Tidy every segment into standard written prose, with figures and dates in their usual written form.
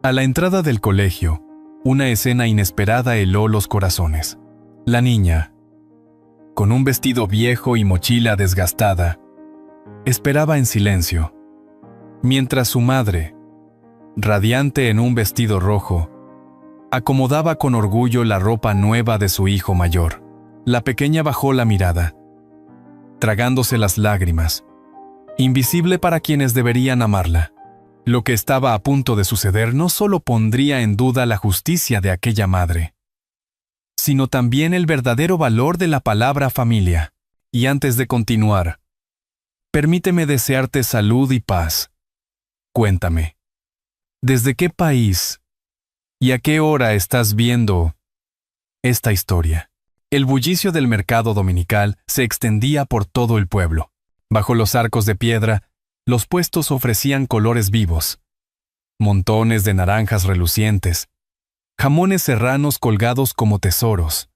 A la entrada del colegio, una escena inesperada heló los corazones. La niña, con un vestido viejo y mochila desgastada, esperaba en silencio, mientras su madre, radiante en un vestido rojo, acomodaba con orgullo la ropa nueva de su hijo mayor. La pequeña bajó la mirada, tragándose las lágrimas, invisible para quienes deberían amarla. Lo que estaba a punto de suceder no solo pondría en duda la justicia de aquella madre, sino también el verdadero valor de la palabra familia. Y antes de continuar, permíteme desearte salud y paz. Cuéntame, ¿desde qué país y a qué hora estás viendo esta historia? El bullicio del mercado dominical se extendía por todo el pueblo. Bajo los arcos de piedra, los puestos ofrecían colores vivos, montones de naranjas relucientes, jamones serranos colgados como tesoros,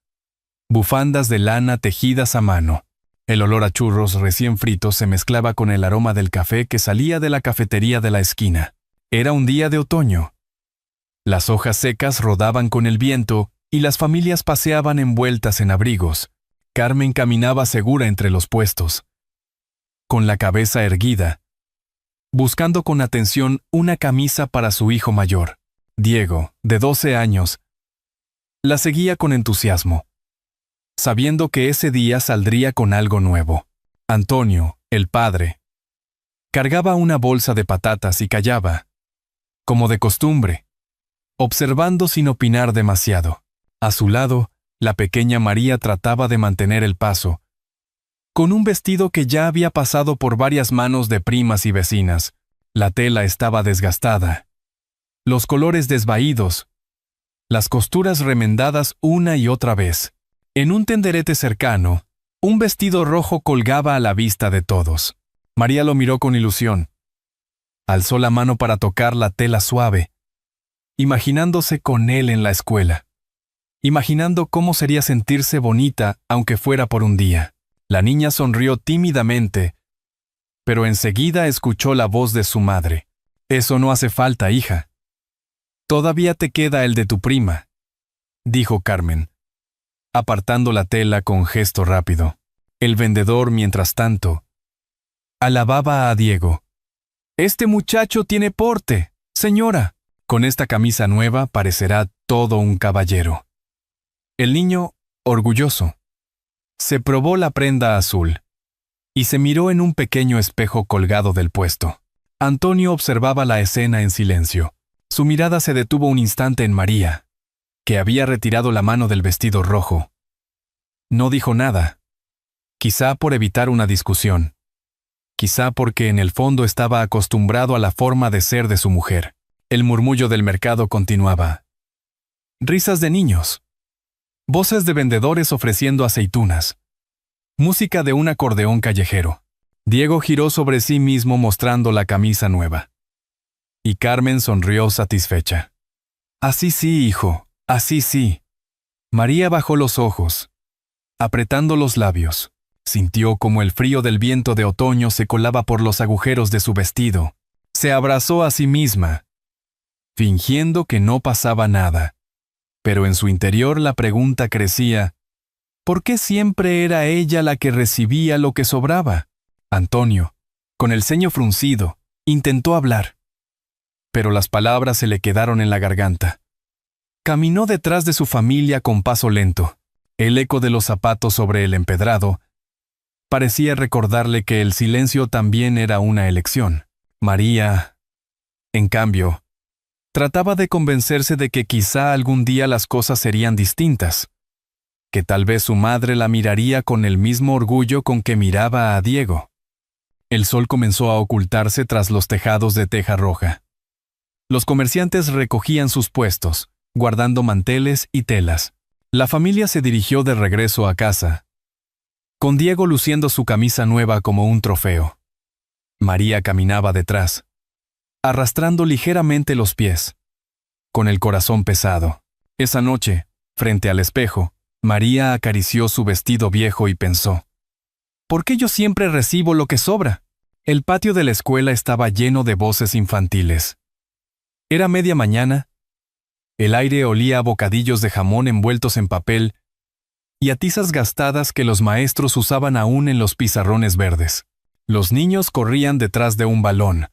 bufandas de lana tejidas a mano. El olor a churros recién fritos se mezclaba con el aroma del café que salía de la cafetería de la esquina. Era un día de otoño. Las hojas secas rodaban con el viento y las familias paseaban envueltas en abrigos. Carmen caminaba segura entre los puestos, con la cabeza erguida, buscando con atención una camisa para su hijo mayor. Diego, de 12 años, la seguía con entusiasmo, sabiendo que ese día saldría con algo nuevo. Antonio, el padre, cargaba una bolsa de patatas y callaba, como de costumbre, observando sin opinar demasiado. A su lado, la pequeña María trataba de mantener el paso, con un vestido que ya había pasado por varias manos de primas y vecinas. La tela estaba desgastada, los colores desvaídos, las costuras remendadas una y otra vez. En un tenderete cercano, un vestido rojo colgaba a la vista de todos. María lo miró con ilusión. Alzó la mano para tocar la tela suave, imaginándose con él en la escuela, imaginando cómo sería sentirse bonita aunque fuera por un día. La niña sonrió tímidamente, pero enseguida escuchó la voz de su madre. «Eso no hace falta, hija. Todavía te queda el de tu prima», dijo Carmen, apartando la tela con gesto rápido. El vendedor, mientras tanto, alababa a Diego. «Este muchacho tiene porte, señora. Con esta camisa nueva parecerá todo un caballero». El niño, orgulloso, se probó la prenda azul y se miró en un pequeño espejo colgado del puesto. Antonio observaba la escena en silencio. Su mirada se detuvo un instante en María, que había retirado la mano del vestido rojo. No dijo nada, quizá por evitar una discusión, quizá porque en el fondo estaba acostumbrado a la forma de ser de su mujer. El murmullo del mercado continuaba. Risas de niños, voces de vendedores ofreciendo aceitunas, música de un acordeón callejero. Diego giró sobre sí mismo mostrando la camisa nueva. Y Carmen sonrió satisfecha. «Así sí, hijo, así sí». María bajó los ojos, apretando los labios. Sintió como el frío del viento de otoño se colaba por los agujeros de su vestido. Se abrazó a sí misma, fingiendo que no pasaba nada. Pero en su interior la pregunta crecía, ¿por qué siempre era ella la que recibía lo que sobraba? Antonio, con el ceño fruncido, intentó hablar, pero las palabras se le quedaron en la garganta. Caminó detrás de su familia con paso lento. El eco de los zapatos sobre el empedrado parecía recordarle que el silencio también era una elección. María, en cambio, trataba de convencerse de que quizá algún día las cosas serían distintas, que tal vez su madre la miraría con el mismo orgullo con que miraba a Diego. El sol comenzó a ocultarse tras los tejados de teja roja. Los comerciantes recogían sus puestos, guardando manteles y telas. La familia se dirigió de regreso a casa, con Diego luciendo su camisa nueva como un trofeo. María caminaba detrás, arrastrando ligeramente los pies, con el corazón pesado. Esa noche, frente al espejo, María acarició su vestido viejo y pensó, ¿por qué yo siempre recibo lo que sobra? El patio de la escuela estaba lleno de voces infantiles. Era media mañana. El aire olía a bocadillos de jamón envueltos en papel y a tizas gastadas que los maestros usaban aún en los pizarrones verdes. Los niños corrían detrás de un balón.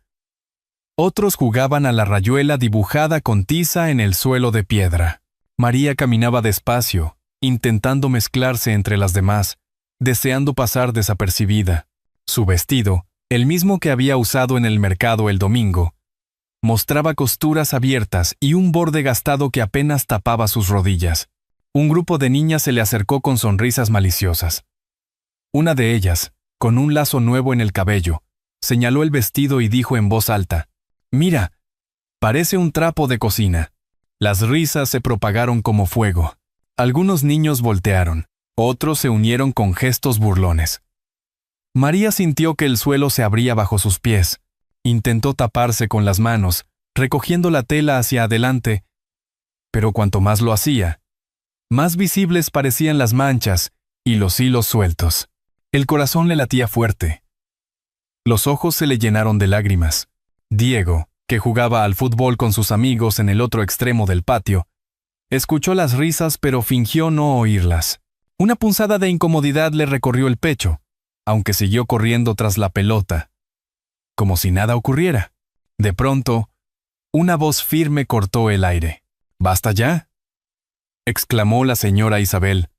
Otros jugaban a la rayuela dibujada con tiza en el suelo de piedra. María caminaba despacio, intentando mezclarse entre las demás, deseando pasar desapercibida. Su vestido, el mismo que había usado en el mercado el domingo, mostraba costuras abiertas y un borde gastado que apenas tapaba sus rodillas. Un grupo de niñas se le acercó con sonrisas maliciosas. Una de ellas, con un lazo nuevo en el cabello, señaló el vestido y dijo en voz alta: «Mira, parece un trapo de cocina». Las risas se propagaron como fuego. Algunos niños voltearon, otros se unieron con gestos burlones. María sintió que el suelo se abría bajo sus pies. Intentó taparse con las manos, recogiendo la tela hacia adelante, pero cuanto más lo hacía, más visibles parecían las manchas y los hilos sueltos. El corazón le latía fuerte. Los ojos se le llenaron de lágrimas. Diego, que jugaba al fútbol con sus amigos en el otro extremo del patio, escuchó las risas pero fingió no oírlas. Una punzada de incomodidad le recorrió el pecho, aunque siguió corriendo tras la pelota, como si nada ocurriera. De pronto, una voz firme cortó el aire. «¡Basta ya!», exclamó la señora Isabel,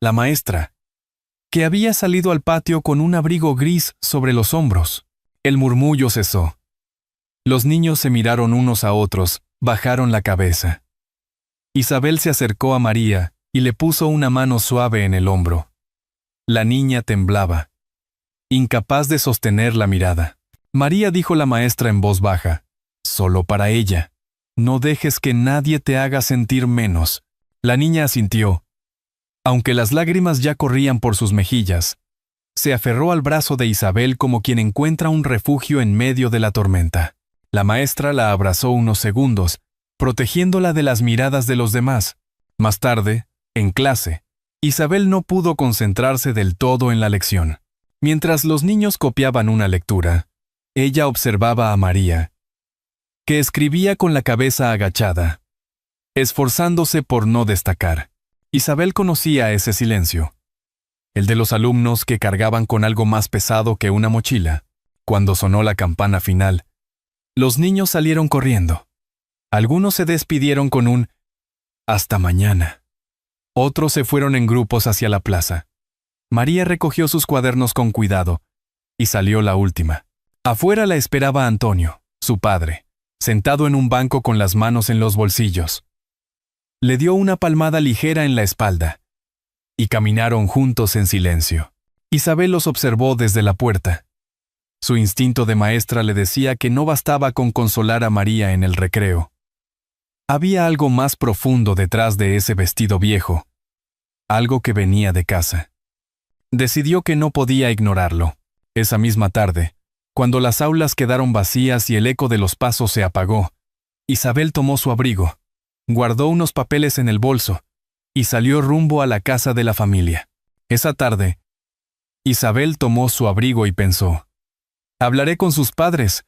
la maestra, que había salido al patio con un abrigo gris sobre los hombros. El murmullo cesó. Los niños se miraron unos a otros, bajaron la cabeza. Isabel se acercó a María y le puso una mano suave en el hombro. La niña temblaba, incapaz de sostener la mirada. «María», dijo la maestra en voz baja, «solo para ella. No dejes que nadie te haga sentir menos». La niña asintió. Aunque las lágrimas ya corrían por sus mejillas, se aferró al brazo de Isabel como quien encuentra un refugio en medio de la tormenta. La maestra la abrazó unos segundos, protegiéndola de las miradas de los demás. Más tarde, en clase, Isabel no pudo concentrarse del todo en la lección. Mientras los niños copiaban una lectura, ella observaba a María, que escribía con la cabeza agachada, esforzándose por no destacar. Isabel conocía ese silencio, el de los alumnos que cargaban con algo más pesado que una mochila. Cuando sonó la campana final, los niños salieron corriendo. Algunos se despidieron con un «hasta mañana». Otros se fueron en grupos hacia la plaza. María recogió sus cuadernos con cuidado y salió la última. Afuera la esperaba Antonio, su padre, sentado en un banco con las manos en los bolsillos. Le dio una palmada ligera en la espalda y caminaron juntos en silencio. Isabel los observó desde la puerta. Su instinto de maestra le decía que no bastaba con consolar a María en el recreo. Había algo más profundo detrás de ese vestido viejo, algo que venía de casa. Decidió que no podía ignorarlo. Esa misma tarde, cuando las aulas quedaron vacías y el eco de los pasos se apagó, Isabel tomó su abrigo, guardó unos papeles en el bolso y salió rumbo a la casa de la familia. Esa tarde, Isabel tomó su abrigo y pensó: «Hablaré con sus padres.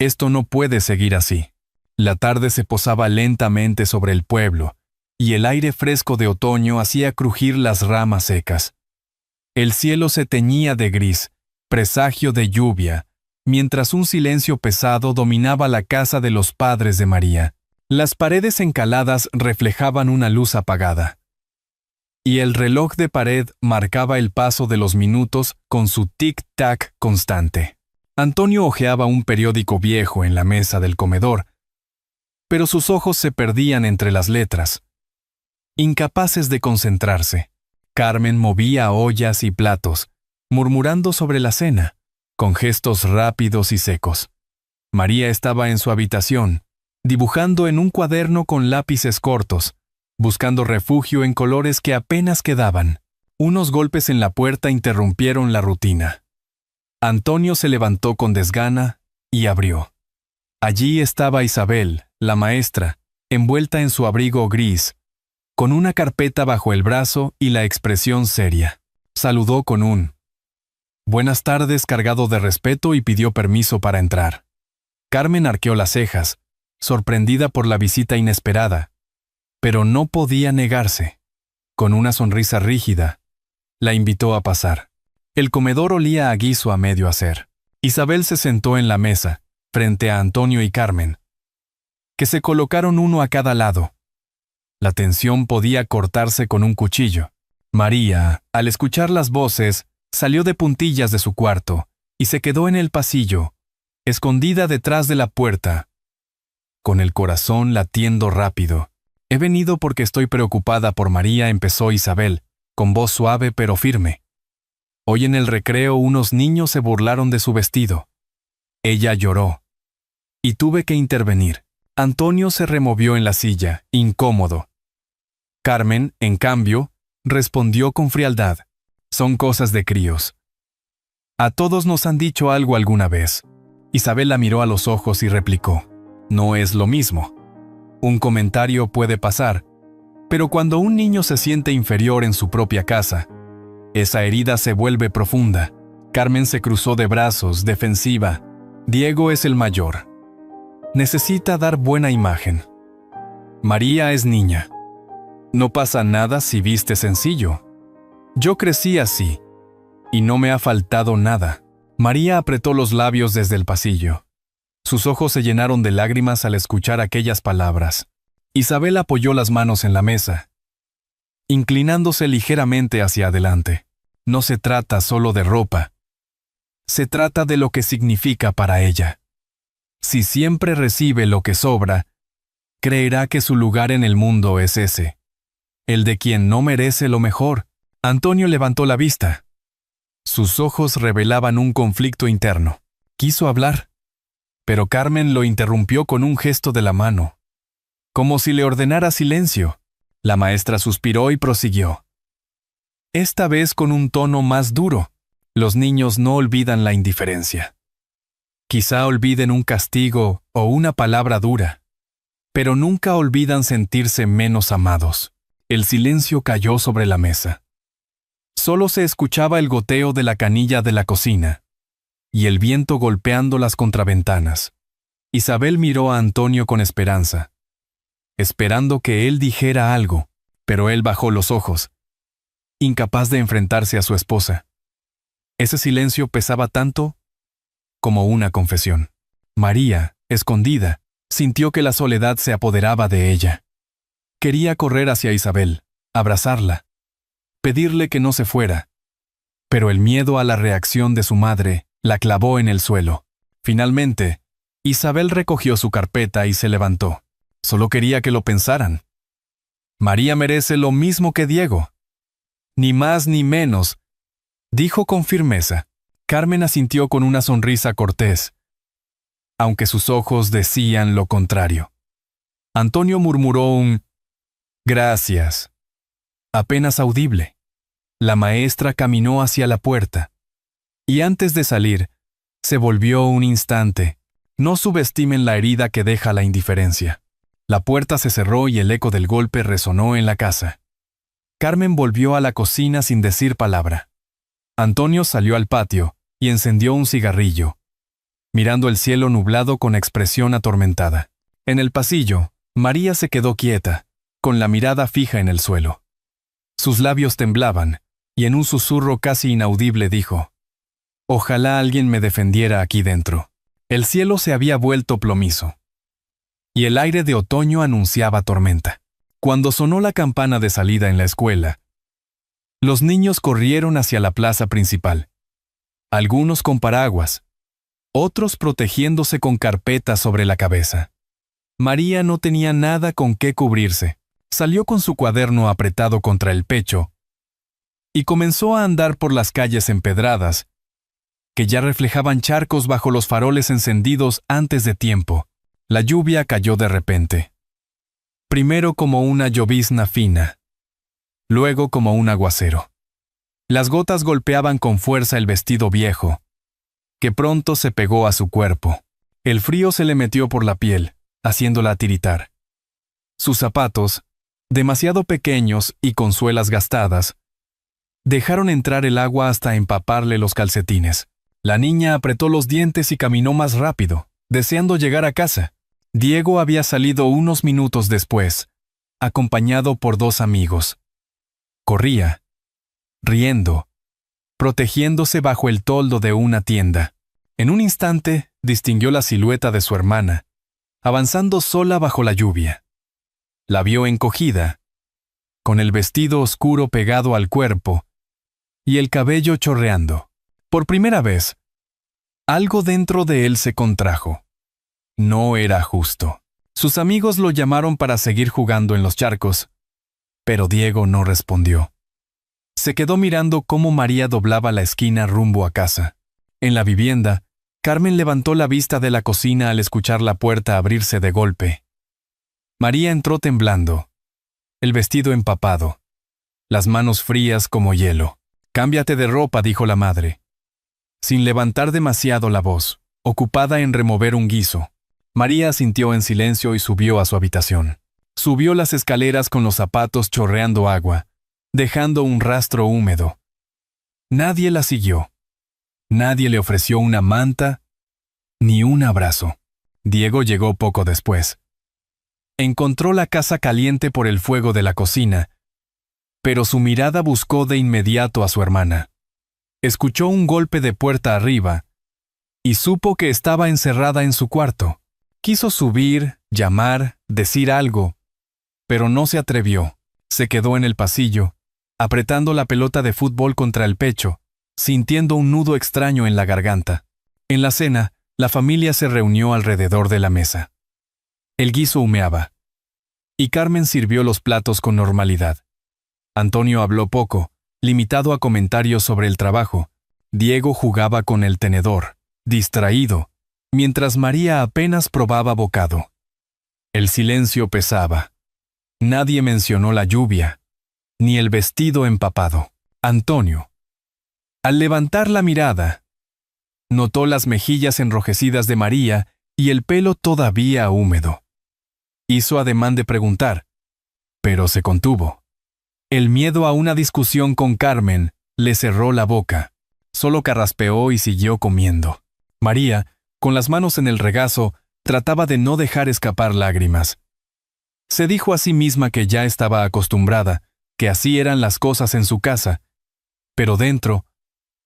Esto no puede seguir así». La tarde se posaba lentamente sobre el pueblo y el aire fresco de otoño hacía crujir las ramas secas. El cielo se teñía de gris, presagio de lluvia, mientras un silencio pesado dominaba la casa de los padres de María. Las paredes encaladas reflejaban una luz apagada, y el reloj de pared marcaba el paso de los minutos con su tic-tac constante. Antonio hojeaba un periódico viejo en la mesa del comedor, pero sus ojos se perdían entre las letras. Incapaces de concentrarse, Carmen movía ollas y platos, murmurando sobre la cena, con gestos rápidos y secos. María estaba en su habitación, dibujando en un cuaderno con lápices cortos, buscando refugio en colores que apenas quedaban. Unos golpes en la puerta interrumpieron la rutina. Antonio se levantó con desgana y abrió. Allí estaba Isabel, la maestra, envuelta en su abrigo gris, con una carpeta bajo el brazo y la expresión seria. Saludó con un «buenas tardes» cargado de respeto y pidió permiso para entrar. Carmen arqueó las cejas, sorprendida por la visita inesperada, pero no podía negarse. Con una sonrisa rígida, la invitó a pasar. El comedor olía a guiso a medio hacer. Isabel se sentó en la mesa, frente a Antonio y Carmen, que se colocaron uno a cada lado. La tensión podía cortarse con un cuchillo. María, al escuchar las voces, salió de puntillas de su cuarto y se quedó en el pasillo, escondida detrás de la puerta, con el corazón latiendo rápido. «He venido porque estoy preocupada por María», empezó Isabel, con voz suave pero firme. «Hoy en el recreo unos niños se burlaron de su vestido. Ella lloró. Y tuve que intervenir». Antonio se removió en la silla, incómodo. Carmen, en cambio, respondió con frialdad. «Son cosas de críos. A todos nos han dicho algo alguna vez». Isabel la miró a los ojos y replicó. «No es lo mismo. Un comentario puede pasar, pero cuando un niño se siente inferior en su propia casa, esa herida se vuelve profunda». Carmen se cruzó de brazos, defensiva. «Diego es el mayor. Necesita dar buena imagen. María es niña. No pasa nada si viste sencillo. Yo crecí así, y no me ha faltado nada». María apretó los labios desde el pasillo. Sus ojos se llenaron de lágrimas al escuchar aquellas palabras. Isabel apoyó las manos en la mesa, inclinándose ligeramente hacia adelante. «No se trata solo de ropa. Se trata de lo que significa para ella. Si siempre recibe lo que sobra, creerá que su lugar en el mundo es ese, el de quien no merece lo mejor». Antonio levantó la vista. Sus ojos revelaban un conflicto interno. Quiso hablar, pero Carmen lo interrumpió con un gesto de la mano, como si le ordenara silencio. La maestra suspiró y prosiguió. Esta vez con un tono más duro. «Los niños no olvidan la indiferencia. Quizá olviden un castigo o una palabra dura, pero nunca olvidan sentirse menos amados». El silencio cayó sobre la mesa. Solo se escuchaba el goteo de la canilla de la cocina y el viento golpeando las contraventanas. Isabel miró a Antonio con esperanza, esperando que él dijera algo, pero él bajó los ojos, incapaz de enfrentarse a su esposa. Ese silencio pesaba tanto como una confesión. María, escondida, sintió que la soledad se apoderaba de ella. Quería correr hacia Isabel, abrazarla, pedirle que no se fuera, pero el miedo a la reacción de su madre la clavó en el suelo. Finalmente, Isabel recogió su carpeta y se levantó. Solo quería que lo pensaran. «María merece lo mismo que Diego. Ni más ni menos», dijo con firmeza. Carmen asintió con una sonrisa cortés, aunque sus ojos decían lo contrario. Antonio murmuró un «gracias», apenas audible. La maestra caminó hacia la puerta, y antes de salir, se volvió un instante. No subestimen la herida que deja la indiferencia. La puerta se cerró y el eco del golpe resonó en la casa. Carmen volvió a la cocina sin decir palabra. Antonio salió al patio y encendió un cigarrillo, mirando el cielo nublado con expresión atormentada. En el pasillo, María se quedó quieta, con la mirada fija en el suelo. Sus labios temblaban, y en un susurro casi inaudible dijo: «Ojalá alguien me defendiera aquí dentro». El cielo se había vuelto plomizo, y el aire de otoño anunciaba tormenta. Cuando sonó la campana de salida en la escuela, los niños corrieron hacia la plaza principal, algunos con paraguas, otros protegiéndose con carpetas sobre la cabeza. María no tenía nada con qué cubrirse. Salió con su cuaderno apretado contra el pecho y comenzó a andar por las calles empedradas, que ya reflejaban charcos bajo los faroles encendidos antes de tiempo. La lluvia cayó de repente. Primero como una llovizna fina, luego como un aguacero. Las gotas golpeaban con fuerza el vestido viejo, que pronto se pegó a su cuerpo. El frío se le metió por la piel, haciéndola tiritar. Sus zapatos, demasiado pequeños y con suelas gastadas, dejaron entrar el agua hasta empaparle los calcetines. La niña apretó los dientes y caminó más rápido, deseando llegar a casa. Diego había salido unos minutos después, acompañado por 2 amigos. Corría, riendo, protegiéndose bajo el toldo de una tienda. En un instante, distinguió la silueta de su hermana, avanzando sola bajo la lluvia. La vio encogida, con el vestido oscuro pegado al cuerpo y el cabello chorreando. Por primera vez, algo dentro de él se contrajo. No era justo. Sus amigos lo llamaron para seguir jugando en los charcos, pero Diego no respondió. Se quedó mirando cómo María doblaba la esquina rumbo a casa. En la vivienda, Carmen levantó la vista de la cocina al escuchar la puerta abrirse de golpe. María entró temblando, el vestido empapado, las manos frías como hielo. «Cámbiate de ropa», dijo la madre, sin levantar demasiado la voz, ocupada en remover un guiso. María asintió en silencio y subió a su habitación. Subió las escaleras con los zapatos chorreando agua, dejando un rastro húmedo. Nadie la siguió. Nadie le ofreció una manta ni un abrazo. Diego llegó poco después. Encontró la casa caliente por el fuego de la cocina, pero su mirada buscó de inmediato a su hermana. Escuchó un golpe de puerta arriba y supo que estaba encerrada en su cuarto. Quiso subir, llamar, decir algo, pero no se atrevió. Se quedó en el pasillo, apretando la pelota de fútbol contra el pecho, sintiendo un nudo extraño en la garganta. En la cena, la familia se reunió alrededor de la mesa. El guiso humeaba, y Carmen sirvió los platos con normalidad. Antonio habló poco, limitado a comentarios sobre el trabajo. Diego jugaba con el tenedor, distraído, mientras María apenas probaba bocado. El silencio pesaba. Nadie mencionó la lluvia, ni el vestido empapado. Antonio, al levantar la mirada, notó las mejillas enrojecidas de María y el pelo todavía húmedo. Hizo ademán de preguntar, pero se contuvo. El miedo a una discusión con Carmen le cerró la boca. Solo carraspeó y siguió comiendo. María, con las manos en el regazo, trataba de no dejar escapar lágrimas. Se dijo a sí misma que ya estaba acostumbrada, que así eran las cosas en su casa, pero dentro,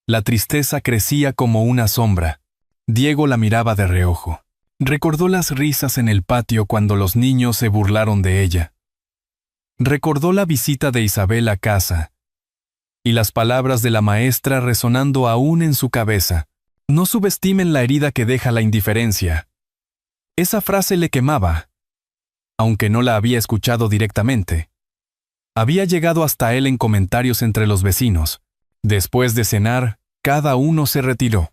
la tristeza crecía como una sombra. Diego la miraba de reojo. Recordó las risas en el patio cuando los niños se burlaron de ella. Recordó la visita de Isabel a casa y las palabras de la maestra resonando aún en su cabeza. No subestimen la herida que deja la indiferencia. Esa frase le quemaba, aunque no la había escuchado directamente. Había llegado hasta él en comentarios entre los vecinos. Después de cenar, cada uno se retiró.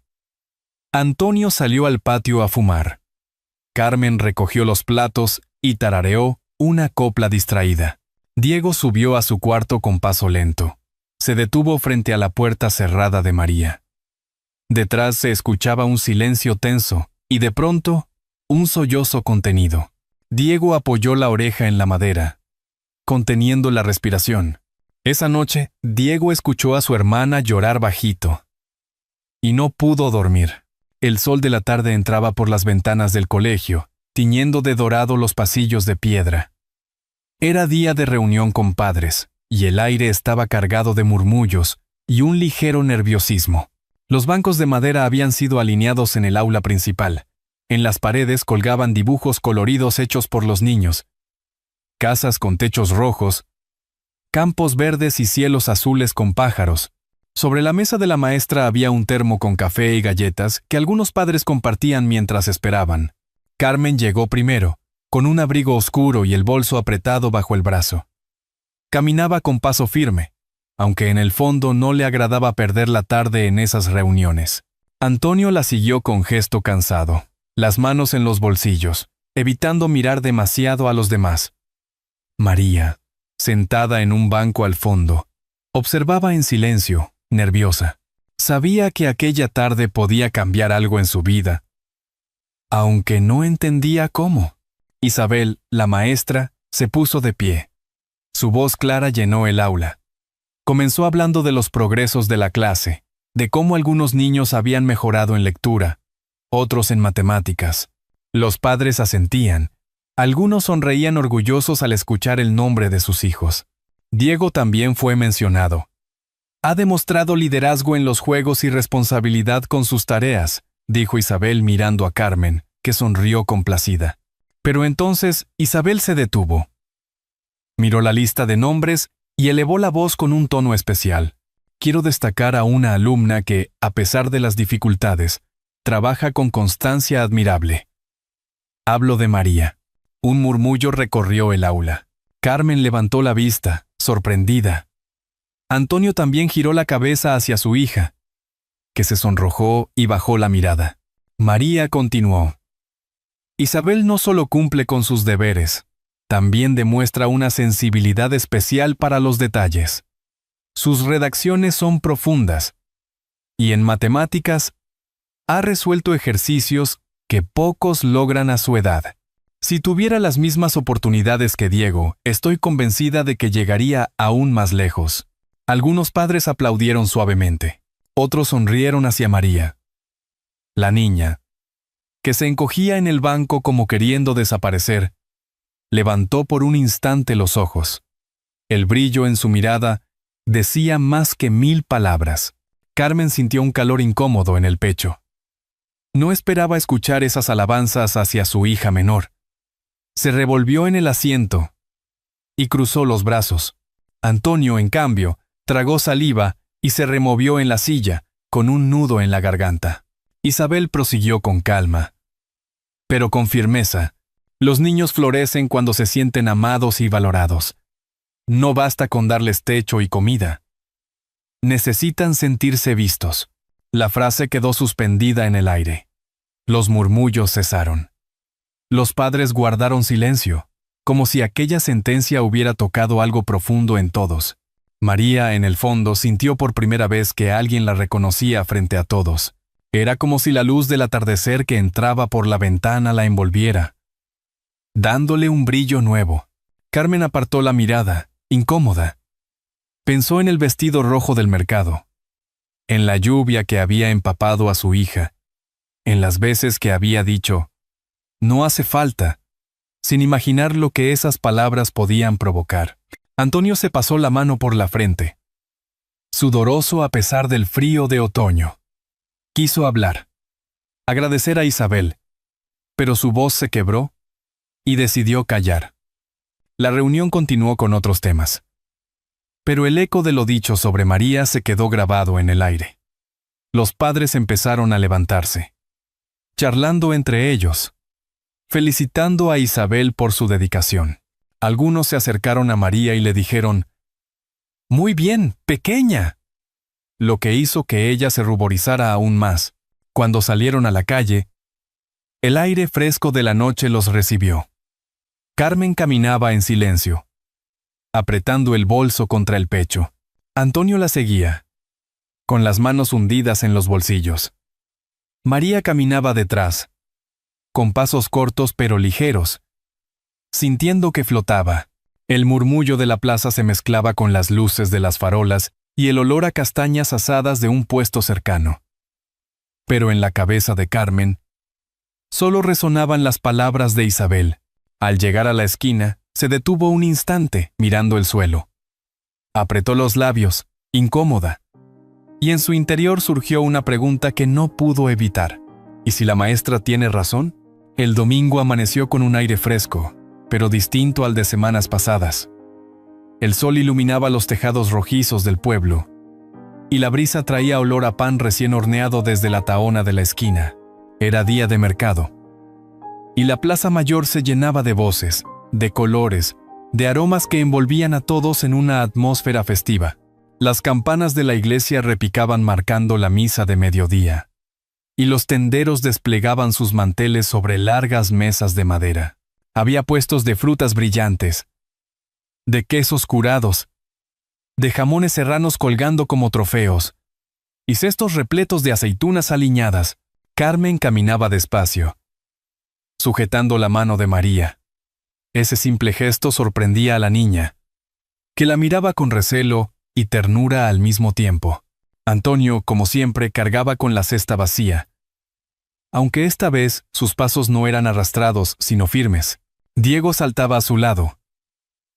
Antonio salió al patio a fumar. Carmen recogió los platos y tarareó una copla distraída. Diego subió a su cuarto con paso lento. Se detuvo frente a la puerta cerrada de María. Detrás se escuchaba un silencio tenso y de pronto, un sollozo contenido. Diego apoyó la oreja en la madera, conteniendo la respiración. Esa noche, Diego escuchó a su hermana llorar bajito. Y no pudo dormir. El sol de la tarde entraba por las ventanas del colegio, tiñendo de dorado los pasillos de piedra. Era día de reunión con padres, y el aire estaba cargado de murmullos y un ligero nerviosismo. Los bancos de madera habían sido alineados en el aula principal. En las paredes colgaban dibujos coloridos hechos por los niños. Casas con techos rojos, campos verdes y cielos azules con pájaros. Sobre la mesa de la maestra había un termo con café y galletas que algunos padres compartían mientras esperaban. Carmen llegó primero, con un abrigo oscuro y el bolso apretado bajo el brazo. Caminaba con paso firme, aunque en el fondo no le agradaba perder la tarde en esas reuniones. Antonio la siguió con gesto cansado, las manos en los bolsillos, evitando mirar demasiado a los demás. María, sentada en un banco al fondo, observaba en silencio, nerviosa. Sabía que aquella tarde podía cambiar algo en su vida, aunque no entendía cómo. Isabel, la maestra, se puso de pie. Su voz clara llenó el aula. Comenzó hablando de los progresos de la clase, de cómo algunos niños habían mejorado en lectura, otros en matemáticas. Los padres asentían. Algunos sonreían orgullosos al escuchar el nombre de sus hijos. Diego también fue mencionado. Ha demostrado liderazgo en los juegos y responsabilidad con sus tareas, dijo Isabel mirando a Carmen, que sonrió complacida. Pero entonces Isabel se detuvo. Miró la lista de nombres y elevó la voz con un tono especial. Quiero destacar a una alumna que, a pesar de las dificultades, trabaja con constancia admirable. Hablo de María. Un murmullo recorrió el aula. Carmen levantó la vista, sorprendida. Antonio también giró la cabeza hacia su hija, que se sonrojó y bajó la mirada. María continuó. Isabel no solo cumple con sus deberes, también demuestra una sensibilidad especial para los detalles. Sus redacciones son profundas, y en matemáticas ha resuelto ejercicios que pocos logran a su edad. Si tuviera las mismas oportunidades que Diego, estoy convencida de que llegaría aún más lejos. Algunos padres aplaudieron suavemente. Otros sonrieron hacia María. La niña, que se encogía en el banco como queriendo desaparecer, levantó por un instante los ojos. El brillo en su mirada decía más que 1000 palabras. Carmen sintió un calor incómodo en el pecho. No esperaba escuchar esas alabanzas hacia su hija menor. Se revolvió en el asiento y cruzó los brazos. Antonio, en cambio, tragó saliva y se removió en la silla, con un nudo en la garganta. Isabel prosiguió con calma, pero con firmeza. Los niños florecen cuando se sienten amados y valorados. No basta con darles techo y comida. Necesitan sentirse vistos. La frase quedó suspendida en el aire. Los murmullos cesaron. Los padres guardaron silencio, como si aquella sentencia hubiera tocado algo profundo en todos. María, en el fondo, sintió por primera vez que alguien la reconocía frente a todos. Era como si la luz del atardecer que entraba por la ventana la envolviera, dándole un brillo nuevo. Carmen apartó la mirada, incómoda. Pensó en el vestido rojo del mercado, en la lluvia que había empapado a su hija, en las veces que había dicho, «No hace falta», sin imaginar lo que esas palabras podían provocar. Antonio se pasó la mano por la frente, sudoroso a pesar del frío de otoño. Quiso hablar, agradecer a Isabel, pero su voz se quebró y decidió callar. La reunión continuó con otros temas, pero el eco de lo dicho sobre María se quedó grabado en el aire. Los padres empezaron a levantarse, charlando entre ellos, felicitando a Isabel por su dedicación. Algunos se acercaron a María y le dijeron, «Muy bien, pequeña», lo que hizo que ella se ruborizara aún más. Cuando salieron a la calle, el aire fresco de la noche los recibió. Carmen caminaba en silencio, apretando el bolso contra el pecho. Antonio la seguía, con las manos hundidas en los bolsillos. María caminaba detrás, con pasos cortos pero ligeros, sintiendo que flotaba. El murmullo de la plaza se mezclaba con las luces de las farolas y el olor a castañas asadas de un puesto cercano. Pero en la cabeza de Carmen, solo resonaban las palabras de Isabel. Al llegar a la esquina, se detuvo un instante, mirando el suelo. Apretó los labios, incómoda, y en su interior surgió una pregunta que no pudo evitar. ¿Y si la maestra tiene razón? El domingo amaneció con un aire fresco, pero distinto al de semanas pasadas. El sol iluminaba los tejados rojizos del pueblo, y la brisa traía olor a pan recién horneado desde la tahona de la esquina. Era día de mercado, y la plaza mayor se llenaba de voces, de colores, de aromas que envolvían a todos en una atmósfera festiva. Las campanas de la iglesia repicaban marcando la misa de mediodía, y los tenderos desplegaban sus manteles sobre largas mesas de madera. Había puestos de frutas brillantes, de quesos curados, de jamones serranos colgando como trofeos, y cestos repletos de aceitunas aliñadas. Carmen caminaba despacio, sujetando la mano de María. Ese simple gesto sorprendía a la niña, que la miraba con recelo y ternura al mismo tiempo. Antonio, como siempre, cargaba con la cesta vacía, aunque esta vez sus pasos no eran arrastrados, sino firmes. Diego saltaba a su lado,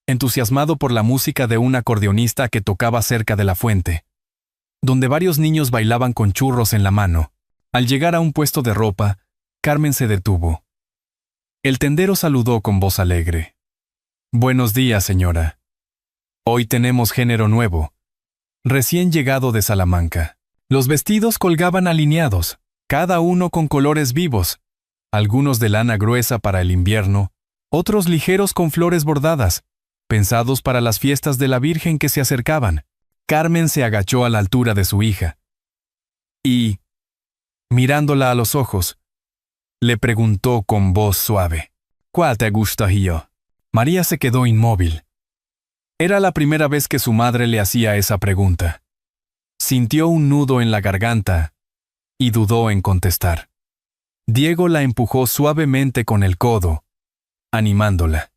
entusiasmado por la música de un acordeonista que tocaba cerca de la fuente, donde varios niños bailaban con churros en la mano. Al llegar a un puesto de ropa, Carmen se detuvo. El tendero saludó con voz alegre. «Buenos días, señora. Hoy tenemos género nuevo, recién llegado de Salamanca. Los vestidos colgaban alineados, cada uno con colores vivos, algunos de lana gruesa para el invierno, otros ligeros con flores bordadas, pensados para las fiestas de la Virgen que se acercaban». Carmen se agachó a la altura de su hija y, mirándola a los ojos, le preguntó con voz suave: «¿Cuál te gusta, yo?» María se quedó inmóvil. Era la primera vez que su madre le hacía esa pregunta. Sintió un nudo en la garganta y dudó en contestar. Diego la empujó suavemente con el codo, animándola.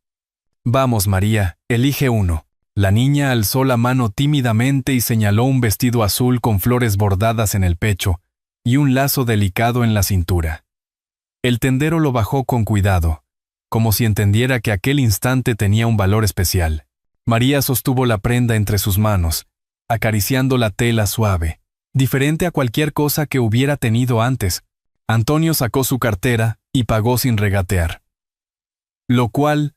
«Vamos, María, elige uno». La niña alzó la mano tímidamente y señaló un vestido azul con flores bordadas en el pecho y un lazo delicado en la cintura. El tendero lo bajó con cuidado, como si entendiera que aquel instante tenía un valor especial. María sostuvo la prenda entre sus manos, acariciando la tela suave, diferente a cualquier cosa que hubiera tenido antes. Antonio sacó su cartera y pagó sin regatear, lo cual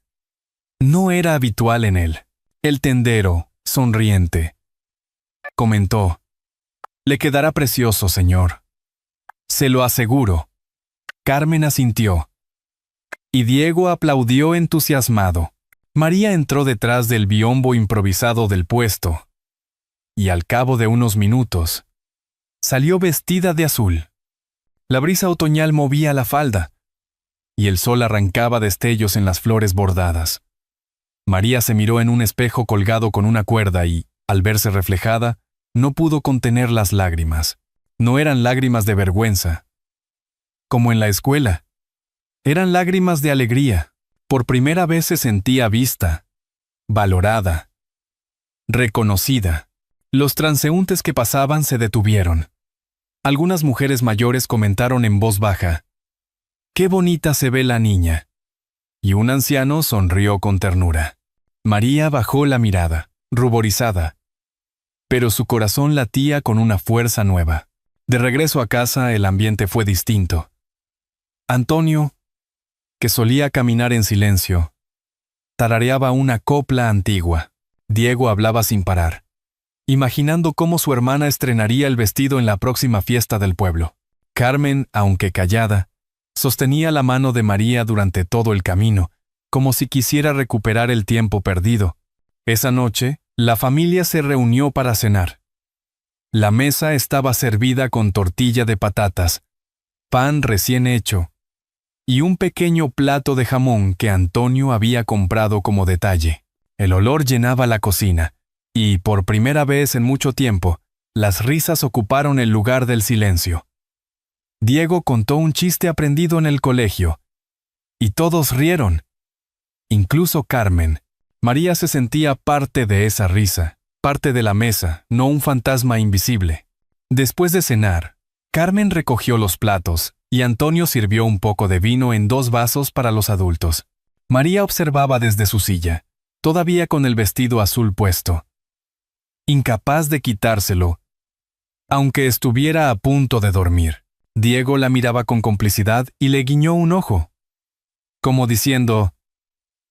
no era habitual en él. El tendero, sonriente, comentó: «Le quedará precioso, señor. Se lo aseguro». Carmen asintió, y Diego aplaudió entusiasmado. María entró detrás del biombo improvisado del puesto, y al cabo de unos minutos, salió vestida de azul. La brisa otoñal movía la falda, y el sol arrancaba destellos en las flores bordadas. María se miró en un espejo colgado con una cuerda y, al verse reflejada, no pudo contener las lágrimas. No eran lágrimas de vergüenza, como en la escuela. Eran lágrimas de alegría. Por primera vez se sentía vista, valorada, reconocida. Los transeúntes que pasaban se detuvieron. Algunas mujeres mayores comentaron en voz baja: «Qué bonita se ve la niña». Y un anciano sonrió con ternura. María bajó la mirada, ruborizada, pero su corazón latía con una fuerza nueva. De regreso a casa, el ambiente fue distinto. Antonio, que solía caminar en silencio, tarareaba una copla antigua. Diego hablaba sin parar, imaginando cómo su hermana estrenaría el vestido en la próxima fiesta del pueblo. Carmen, aunque callada, sostenía la mano de María durante todo el camino, como si quisiera recuperar el tiempo perdido. Esa noche, la familia se reunió para cenar. La mesa estaba servida con tortilla de patatas, pan recién hecho, y un pequeño plato de jamón que Antonio había comprado como detalle. El olor llenaba la cocina, y, por primera vez en mucho tiempo, las risas ocuparon el lugar del silencio. Diego contó un chiste aprendido en el colegio, y todos rieron. Incluso Carmen. María se sentía parte de esa risa, parte de la mesa, no un fantasma invisible. Después de cenar, Carmen recogió los platos, y Antonio sirvió un poco de vino en 2 vasos para los adultos. María observaba desde su silla, todavía con el vestido azul puesto, incapaz de quitárselo, aunque estuviera a punto de dormir. Diego la miraba con complicidad y le guiñó un ojo, como diciendo: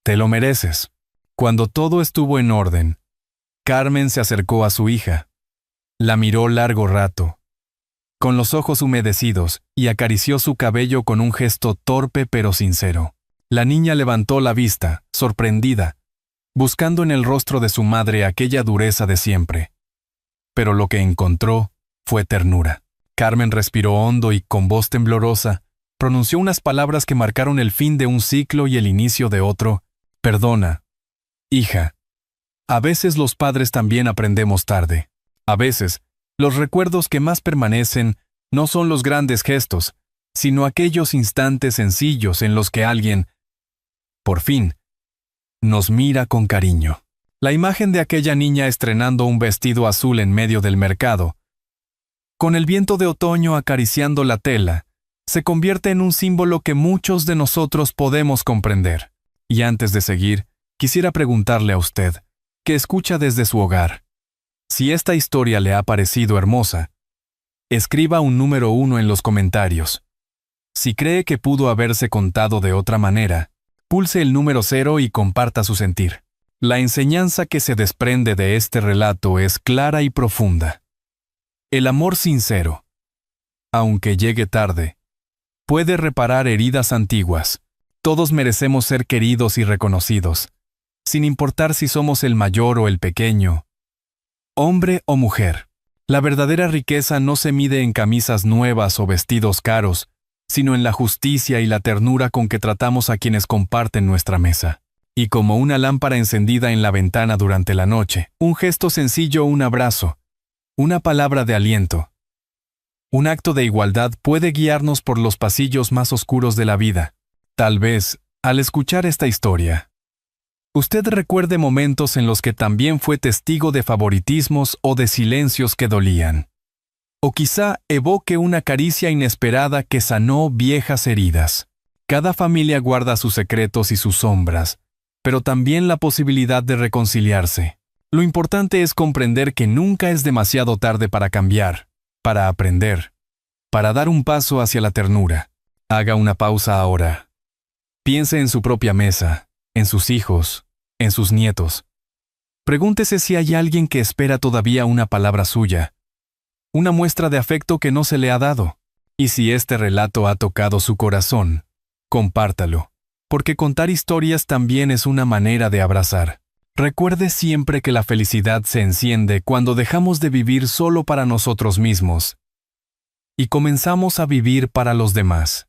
«Te lo mereces». Cuando todo estuvo en orden, Carmen se acercó a su hija. La miró largo rato, con los ojos humedecidos, y acarició su cabello con un gesto torpe pero sincero. La niña levantó la vista, sorprendida, buscando en el rostro de su madre aquella dureza de siempre. Pero lo que encontró fue ternura. Carmen respiró hondo y, con voz temblorosa, pronunció unas palabras que marcaron el fin de un ciclo y el inicio de otro. «Perdona, hija. A veces los padres también aprendemos tarde. A veces, los recuerdos que más permanecen no son los grandes gestos, sino aquellos instantes sencillos en los que alguien, por fin, nos mira con cariño». La imagen de aquella niña estrenando un vestido azul en medio del mercado, con el viento de otoño acariciando la tela, se convierte en un símbolo que muchos de nosotros podemos comprender. Y antes de seguir, quisiera preguntarle a usted, que escucha desde su hogar, si esta historia le ha parecido hermosa, escriba un número 1 en los comentarios. Si cree que pudo haberse contado de otra manera, pulse el número 0 y comparta su sentir. La enseñanza que se desprende de este relato es clara y profunda. El amor sincero, aunque llegue tarde, puede reparar heridas antiguas. Todos merecemos ser queridos y reconocidos, sin importar si somos el mayor o el pequeño, hombre o mujer. La verdadera riqueza no se mide en camisas nuevas o vestidos caros, sino en la justicia y la ternura con que tratamos a quienes comparten nuestra mesa. Y como una lámpara encendida en la ventana durante la noche, un gesto sencillo, un abrazo, una palabra de aliento, un acto de igualdad puede guiarnos por los pasillos más oscuros de la vida. Tal vez, al escuchar esta historia, usted recuerde momentos en los que también fue testigo de favoritismos o de silencios que dolían. O quizá evoque una caricia inesperada que sanó viejas heridas. Cada familia guarda sus secretos y sus sombras, pero también la posibilidad de reconciliarse. Lo importante es comprender que nunca es demasiado tarde para cambiar, para aprender, para dar un paso hacia la ternura. Haga una pausa ahora. Piense en su propia mesa, en sus hijos, en sus nietos. Pregúntese si hay alguien que espera todavía una palabra suya, una muestra de afecto que no se le ha dado. Y si este relato ha tocado su corazón, compártalo, porque contar historias también es una manera de abrazar. Recuerde siempre que la felicidad se enciende cuando dejamos de vivir solo para nosotros mismos y comenzamos a vivir para los demás.